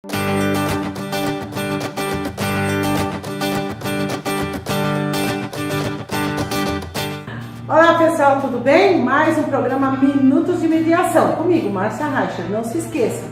Olá pessoal, tudo bem? Mais um programa Minutos de Mediação, comigo, Márcia Reicher. Não se esqueça,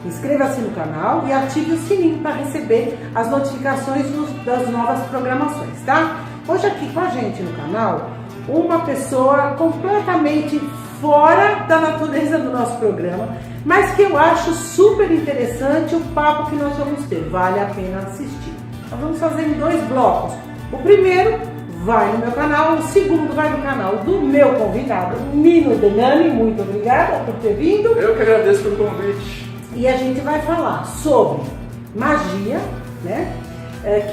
inscreva-se no canal e ative o sininho para receber as notificações das novas programações, tá? Hoje aqui com a gente no canal, uma pessoa completamente fora da natureza do nosso programa, mas que eu acho super interessante o papo que nós vamos ter, vale a pena assistir. Nós vamos fazer em 2 blocos. O primeiro vai no meu canal, o segundo vai no canal do meu convidado, Nino Denani. Muito obrigada por ter vindo. Eu que agradeço pelo convite. E a gente vai falar sobre magia, né?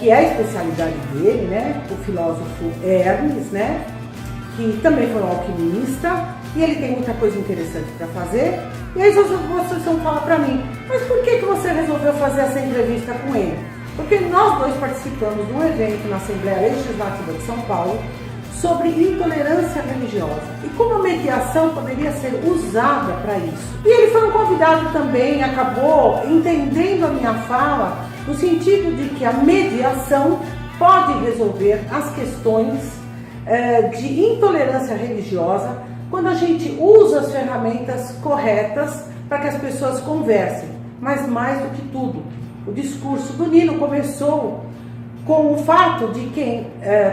Que é a especialidade dele, né? O filósofo Hermes, né? Que também foi um alquimista e ele tem muita coisa interessante para fazer. E aí vocês vão falar para mim, mas por que você resolveu fazer essa entrevista com ele? Porque nós dois participamos de um evento na Assembleia Legislativa de São Paulo sobre intolerância religiosa e como a mediação poderia ser usada para isso. E ele foi um convidado também, acabou entendendo a minha fala no sentido de que a mediação pode resolver as questões de intolerância religiosa quando a gente usa as ferramentas corretas para que as pessoas conversem. Mas mais do que tudo, o discurso do Nino começou com o fato de quem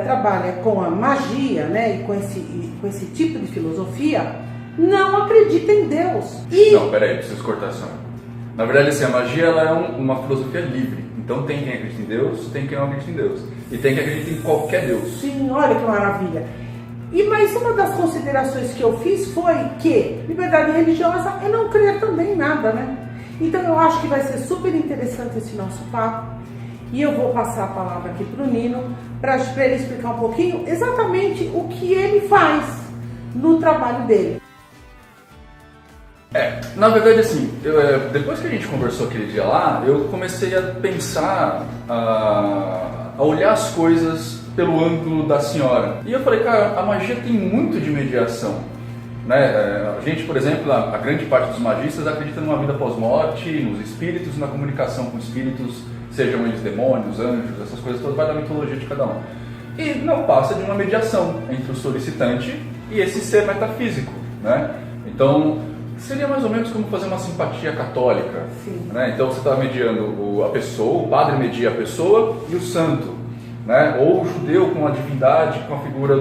trabalha com a magia, né, e com esse tipo de filosofia, não acredita em Deus. Não, peraí, preciso cortar só. Na verdade, assim, a magia ela é uma filosofia livre. Então tem quem acredita em Deus, tem quem não acredita em Deus. E tem quem acredita em qualquer Deus. Sim, olha que maravilha. Mas uma das considerações que eu fiz foi que liberdade religiosa é não crer também em nada, né? Então eu acho que vai ser super interessante esse nosso papo e eu vou passar a palavra aqui para o Nino para ele explicar um pouquinho exatamente o que ele faz no trabalho dele. Na verdade assim, depois que a gente conversou aquele dia lá, eu comecei a pensar, a olhar as coisas pelo ângulo da senhora. E eu falei, cara, a magia tem muito de mediação. Né? A gente, por exemplo, a grande parte dos magistas acredita numa vida pós-morte, nos espíritos, na comunicação com espíritos, sejam eles demônios, anjos, essas coisas todas, vai da mitologia de cada um. E não passa de uma mediação entre o solicitante e esse ser metafísico. Né? Então, seria mais ou menos como fazer uma simpatia católica. Né? Então, você está mediando a pessoa, o padre media a pessoa e o santo. Né? Ou o judeu com a divindade, com a figura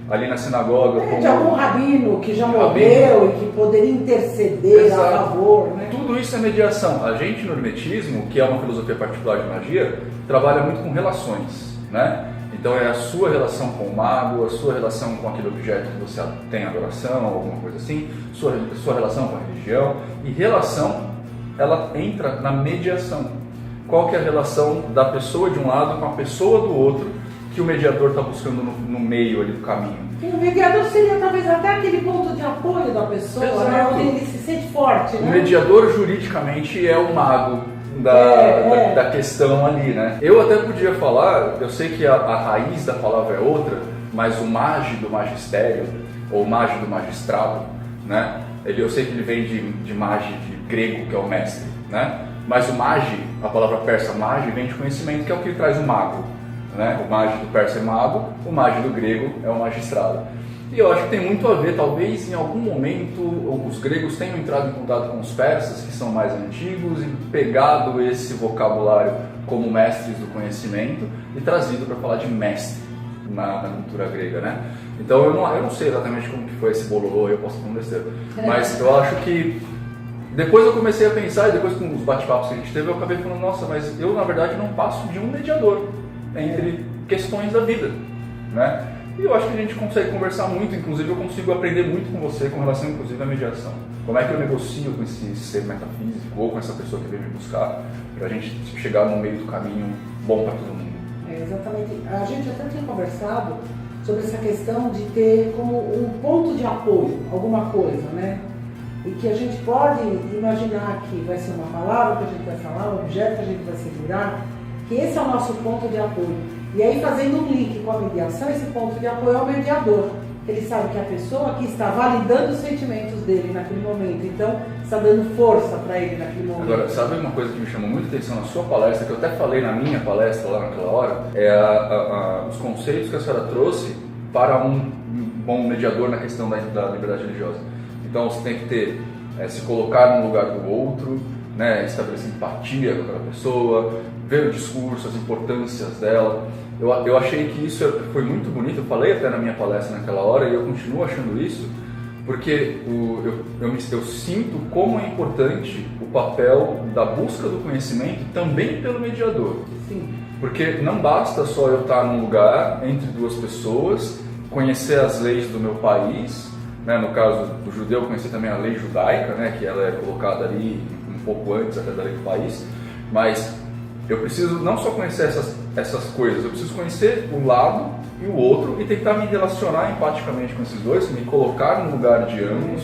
ali na sinagoga. De algum rabino que já morreu e que poderia interceder. Exato. A favor. Né? Tudo isso é mediação. A gente no hermetismo, que é uma filosofia particular de magia, trabalha muito com relações. Né? Então é a sua relação com o mago, a sua relação com aquele objeto que você tem adoração, alguma coisa assim, sua relação com a religião. E relação, ela entra na mediação. Qual que é a relação da pessoa de um lado com a pessoa do outro, que o mediador está buscando no meio ali do caminho. E o mediador seria talvez até aquele ponto de apoio da pessoa, né, onde ele se sente forte. Né? O mediador juridicamente é o mago da questão ali, né? Eu até podia falar, eu sei que a raiz da palavra é outra, mas o magi do magistério, ou magi do magistrado, né? Eu sei que ele vem de magi, de grego, que é o mestre, né? Mas o magi, a palavra persa magi, vem de conhecimento, que é o que traz o mago. Né? O magi do persa é mago, o magi do grego é o magistrado. E eu acho que tem muito a ver, talvez em algum momento os gregos tenham entrado em contato com os persas, que são mais antigos, e pegado esse vocabulário como mestres do conhecimento e trazido para falar de mestre na cultura grega. Né? Então eu não sei exatamente como que foi esse bololô, eu posso besteira, mas eu acho que depois eu comecei a pensar, e depois com os bate-papos que a gente teve, eu acabei falando, nossa, mas eu na verdade não passo de um mediador entre questões da vida, né? E eu acho que a gente consegue conversar muito, inclusive eu consigo aprender muito com você com relação, inclusive, à mediação. Como é que eu negocio com esse ser metafísico ou com essa pessoa que veio me buscar, para a gente chegar no meio do caminho bom para todo mundo. Exatamente. A gente até tinha conversado sobre essa questão de ter como um ponto de apoio, alguma coisa, né? E que a gente pode imaginar que vai ser uma palavra que a gente vai falar, um objeto que a gente vai segurar, que esse é o nosso ponto de apoio. E aí, fazendo um link com a mediação, esse ponto de apoio é o mediador. Ele sabe que a pessoa que está validando os sentimentos dele naquele momento. Então, está dando força para ele naquele momento. Agora, sabe uma coisa que me chamou muita atenção na sua palestra, que eu até falei na minha palestra lá naquela hora, os conceitos que a senhora trouxe para um bom mediador na questão da liberdade religiosa. Então você tem que ter, se colocar no lugar do outro, né, estabelecer empatia com aquela pessoa, ver o discurso, as importâncias dela. Eu achei que isso foi muito bonito, eu falei até na minha palestra naquela hora e eu continuo achando isso, porque eu sinto como é importante o papel da busca do conhecimento também pelo mediador. Sim. Porque não basta só eu estar num lugar entre duas pessoas, conhecer as leis do meu país, né? No caso do judeu, conhecer também a lei judaica, né? Que ela é colocada ali um pouco antes até da lei do país, mas eu preciso não só conhecer essas coisas, eu preciso conhecer um lado e o outro e tentar me relacionar empaticamente com esses dois, me colocar no lugar de ambos,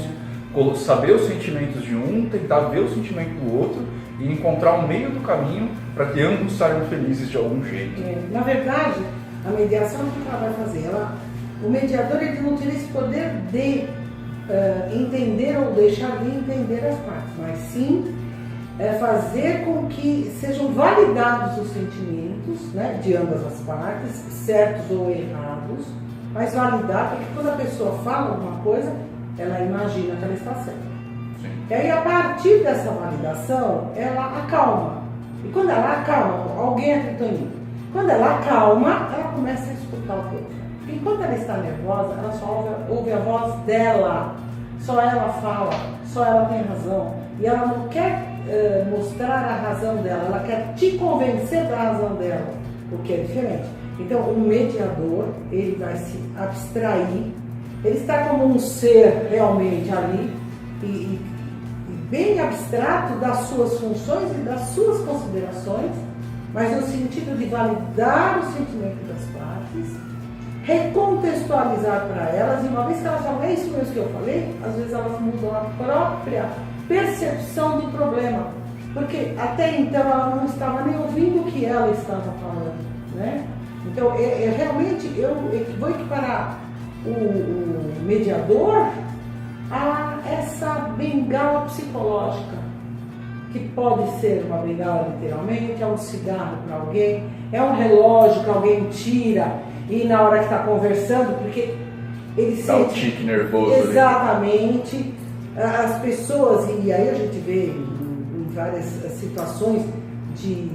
saber os sentimentos de um, tentar ver o sentimento do outro e encontrar um meio do caminho para que ambos saiam felizes de algum jeito. Na verdade, a mediação, o que ela vai fazer? O mediador, ele não tem esse poder de entender ou deixar de entender as partes, mas sim fazer com que sejam validados os sentimentos, né, de ambas as partes, certos ou errados, mas validar, porque quando a pessoa fala alguma coisa, ela imagina que ela está certa. Sim. E aí, a partir dessa validação, ela acalma. E quando ela acalma, alguém acreditou em mim. Quando ela acalma, ela começa a escutar o que outro. Porque enquanto ela está nervosa, ela só ouve a voz dela. Só ela fala, só ela tem razão. E ela não quer mostrar a razão dela, ela quer te convencer da razão dela, o que é diferente. Então, o mediador, ele vai se abstrair, ele está como um ser realmente ali, e bem abstrato das suas funções e das suas considerações, mas no sentido de validar o sentimento das partes, recontextualizar para elas, e uma vez que elas falam, é isso mesmo que eu falei, às vezes elas mudam a própria percepção do problema, porque até então ela não estava nem ouvindo o que ela estava falando, né? Então, realmente, eu vou equiparar o mediador a essa bengala psicológica, que pode ser uma bengala literalmente, é um cigarro para alguém, é um relógio que alguém tira e na hora que está conversando, porque ele Dá um sente... tique nervoso. Exatamente. Ali. As pessoas, e aí a gente vê em várias situações de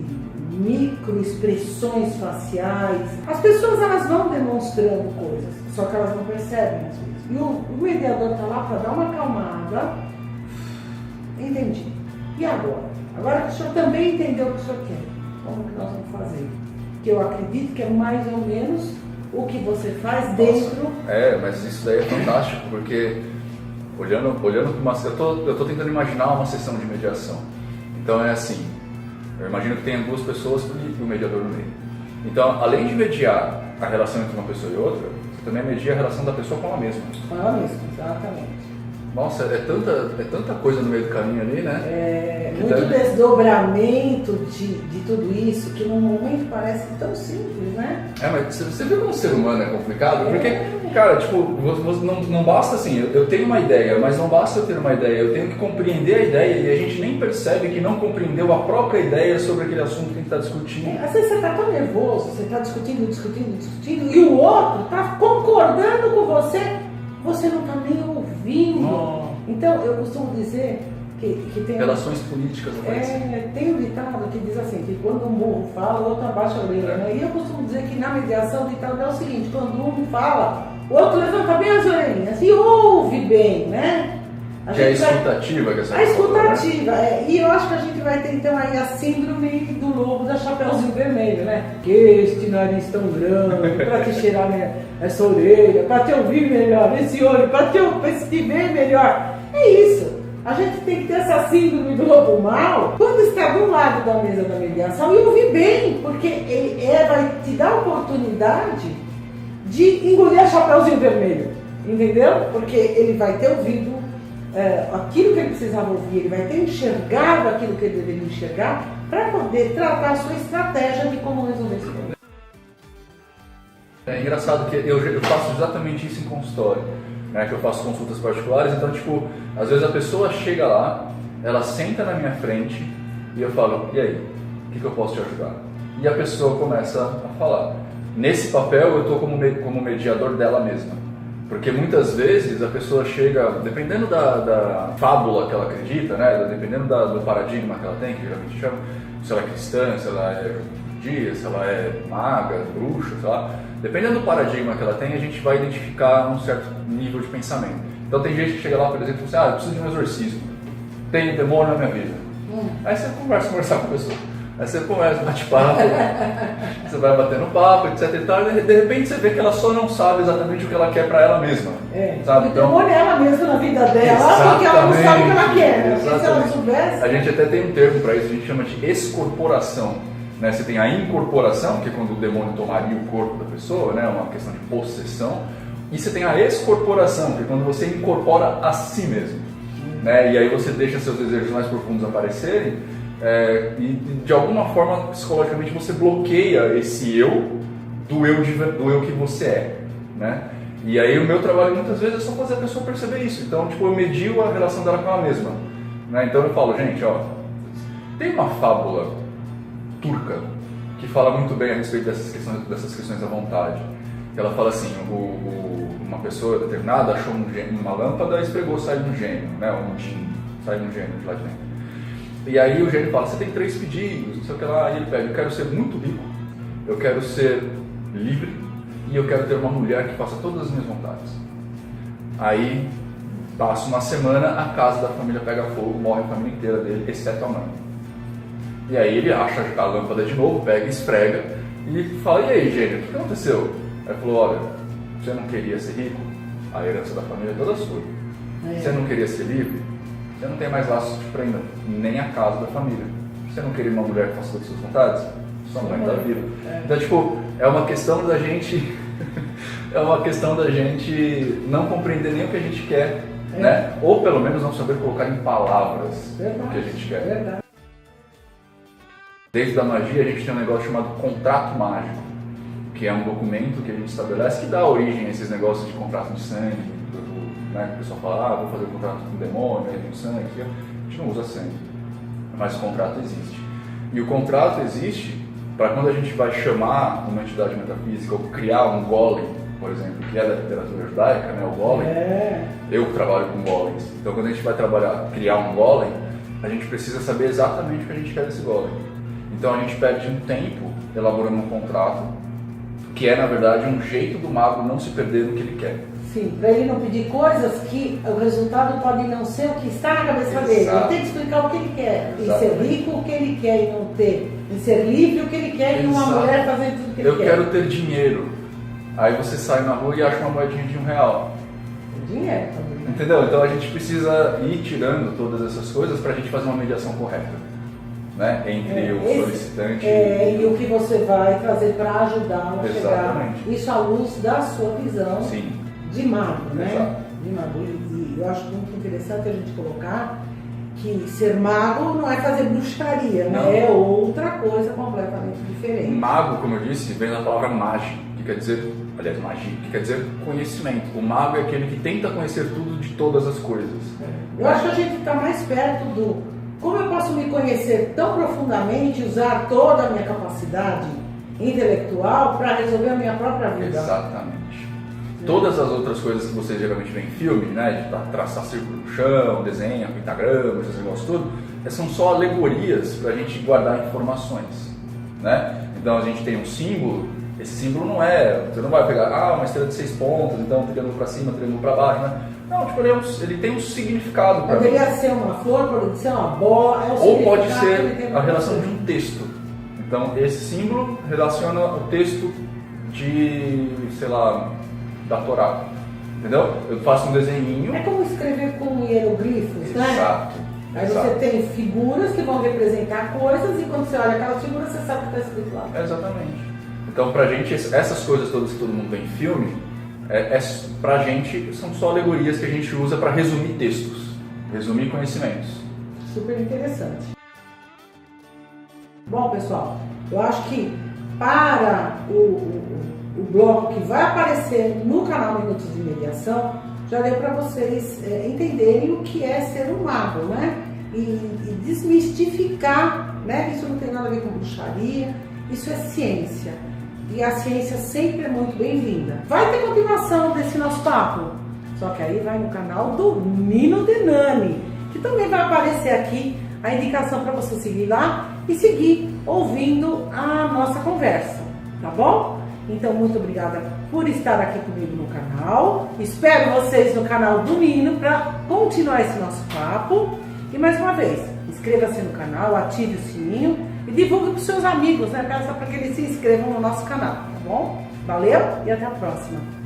microexpressões faciais, as pessoas elas vão demonstrando coisas, só que elas não percebem às vezes. E o mediador está lá para dar uma acalmada. Entendi. E agora? Agora que o senhor também entendeu o que o senhor quer, como que nós vamos fazer? Que eu acredito que é mais ou menos o que você faz dentro... Mas isso daí é fantástico, porque olhando eu tô tentando imaginar uma sessão de mediação. Então é assim, eu imagino que tenha duas pessoas e o mediador no meio. Então, além de mediar a relação entre uma pessoa e outra, você também media a relação da pessoa com ela mesma. Com ela mesma, exatamente. Nossa, é tanta coisa no meio do caminho ali, né? Muito desdobramento de tudo isso, que no momento parece tão simples, né? Mas você vê como o ser humano é complicado? Porque, cara, tipo, não basta assim, eu tenho uma ideia, mas não basta eu ter uma ideia, eu tenho que compreender a ideia e a gente nem percebe que não compreendeu a própria ideia sobre aquele assunto que a gente está discutindo. Às vezes você está tão nervoso, você está discutindo, e o outro está concordando com você, você não está nem ouvindo. Não. Então, eu costumo dizer que tem... Relações políticas aparecem. Tem um ditado que diz assim, que quando um burro fala, o outro abaixa a orelha, né? E eu costumo dizer que na mediação o ditado é o seguinte, quando um fala, o outro levanta bem as orelhinhas e ouve bem, né? Que é a escutativa que essa A escutativa, E eu acho que a gente vai ter então aí a síndrome do lobo da Chapeuzinho Vermelho, né? Que este nariz tão grande, para te cheirar essa orelha, para te ouvir melhor, esse olho, para te ver melhor. É isso. A gente tem que ter essa síndrome do lobo mau quando está do lado da mesa da mediação e ouvir bem, porque ele vai te dar a oportunidade de engolir a Chapeuzinho Vermelho, entendeu? Porque ele vai ter ouvido aquilo que ele precisava ouvir, ele vai ter enxergado aquilo que ele deveria enxergar para poder tratar a sua estratégia de como resolver esse problema. É engraçado que eu faço exatamente isso em consultório, né, que eu faço consultas particulares, então, tipo, às vezes a pessoa chega lá ela senta na minha frente e eu falo, e aí, o que eu posso te ajudar? E a pessoa começa a falar. Nesse papel eu estou como mediador dela mesma. Porque muitas vezes a pessoa chega, dependendo da fábula que ela acredita, né? Dependendo do paradigma que ela tem, que geralmente chama, se ela é cristã, se ela é judia, se ela é maga, bruxa, sei lá. Dependendo do paradigma que ela tem, a gente vai identificar um certo nível de pensamento. Então tem gente que chega lá, por exemplo, e fala assim, eu preciso de um exorcismo. Tem demônio na minha vida. Aí você conversa com a pessoa. Aí você começa, bate papo, você vai batendo papo, etc e tal, e de repente você vê que ela só não sabe exatamente o que ela quer pra ela mesma. Sabe? Então, demônio é ela mesma na vida dela, porque ela não sabe o que ela quer. Porque se ela soubesse... A gente até tem um termo para isso, a gente chama de excorporação. Né? Você tem a incorporação, que é quando o demônio tomaria o corpo da pessoa, né? Uma questão de possessão. E você tem a excorporação, que é quando você incorpora a si mesmo. Né? E aí você deixa seus desejos mais profundos aparecerem. E de alguma forma, psicologicamente, você bloqueia esse eu do eu que você é, né? E aí o meu trabalho muitas vezes é só fazer a pessoa perceber isso. Então, tipo, eu medio a relação dela com ela mesma, né? Então eu falo, gente, ó, tem uma fábula turca que fala muito bem a respeito dessas questões da vontade. Ela fala assim, uma pessoa determinada achou uma lâmpada e esfregou, saiu um gênio, né? Um djinn, saiu um gênio de lá de dentro. E aí o gênio fala, você tem 3 pedidos, não sei o que lá, e ele pede, eu quero ser muito rico, eu quero ser livre e eu quero ter uma mulher que faça todas as minhas vontades. Aí passa uma semana, a casa da família pega fogo, morre a família inteira dele, exceto a mãe. E aí ele acha a lâmpada de novo, pega, esfrega e fala, e aí gênio, o que aconteceu? Aí ele falou, olha, você não queria ser rico? A herança da família é toda sua. Você não queria ser livre? Você não tem mais laços que te prendam, nem a casa da família. Você não queria uma mulher que faça todas as suas vontades? Sua mãe está viva. Então, tipo, é uma questão da gente não compreender nem o que a gente quer, né? Ou pelo menos não saber colocar em palavras o que a gente quer. Verdade. Dentro da magia a gente tem um negócio chamado contrato mágico, que é um documento que a gente estabelece que dá origem a esses negócios de contrato de sangue, né? O pessoal fala, vou fazer um contrato com o demônio, aí tem sangue, a gente não usa sangue, mas o contrato existe. E o contrato existe para quando a gente vai chamar uma entidade metafísica ou criar um golem, por exemplo, que é da literatura judaica, né? O golem, eu trabalho com golems, então quando a gente vai criar um golem, a gente precisa saber exatamente o que a gente quer desse golem. Então a gente perde um tempo elaborando um contrato, que é na verdade um jeito do mago não se perder no que ele quer. Sim, para ele não pedir coisas que o resultado pode não ser o que está na cabeça dele. Ele tem que explicar o que ele quer. Em ser rico, o que ele quer e não ter. Em ser livre, o que ele quer e uma mulher fazendo tudo o que ele quer. Eu quero ter dinheiro. Aí você sai na rua e acha uma moedinha de R$1. Dinheiro também. Entendeu? Então a gente precisa ir tirando todas essas coisas para a gente fazer uma mediação correta, né? Entre o solicitante e o que você vai trazer para ajudá-lo a chegar. Exatamente. Isso à luz da sua visão. Sim. De mago, né? Exato. De mago. E eu acho muito interessante a gente colocar que ser mago não é fazer bruxaria, né? É outra coisa completamente diferente. Mago, como eu disse, vem da palavra magi, que quer dizer, aliás, magia, que quer dizer conhecimento. O mago é aquele que tenta conhecer tudo de todas as coisas. Eu acho que a gente está mais perto do como eu posso me conhecer tão profundamente, usar toda a minha capacidade intelectual para resolver a minha própria vida. Exatamente. Todas as outras coisas que vocês geralmente veem em filme, né, de traçar círculo no chão, desenha, pentagrama, esses negócios tudo, são só alegorias para a gente guardar informações, né? Então a gente tem um símbolo, esse símbolo não é, você não vai pegar, uma estrela de 6 pontas, então triângulo para cima, triângulo para baixo, né? Não, tipo, ele tem um significado para mim. Poderia ser uma flor, pode ser uma bola, ou pode ser a relação de um texto. Então esse símbolo relaciona o texto de, sei lá, da Torá, entendeu? Eu faço um desenhinho. É como escrever com hieroglifos, né? Exato. Aí você tem figuras que vão representar coisas e quando você olha aquelas figuras você sabe o que está escrito lá. Exatamente. Então pra gente, essas coisas todas que todo mundo vê em filme, pra gente são só alegorias que a gente usa para resumir textos, resumir conhecimentos. Super interessante. Bom, pessoal, eu acho que para o bloco que vai aparecer no canal Minutos de Mediação, já deu para vocês entenderem o que é ser um mago, né? e desmistificar, né? Isso não tem nada a ver com bruxaria, isso é ciência. E a ciência sempre é muito bem-vinda. Vai ter continuação desse nosso papo, só que aí vai no canal do Nino Denani, que também vai aparecer aqui a indicação para você seguir lá e seguir ouvindo a nossa conversa, tá bom? Então, muito obrigada por estar aqui comigo no canal. Espero vocês no canal do Nino para continuar esse nosso papo. E mais uma vez, inscreva-se no canal, ative o sininho e divulgue para os seus amigos, né? Para que eles se inscrevam no nosso canal, tá bom? Valeu e até a próxima!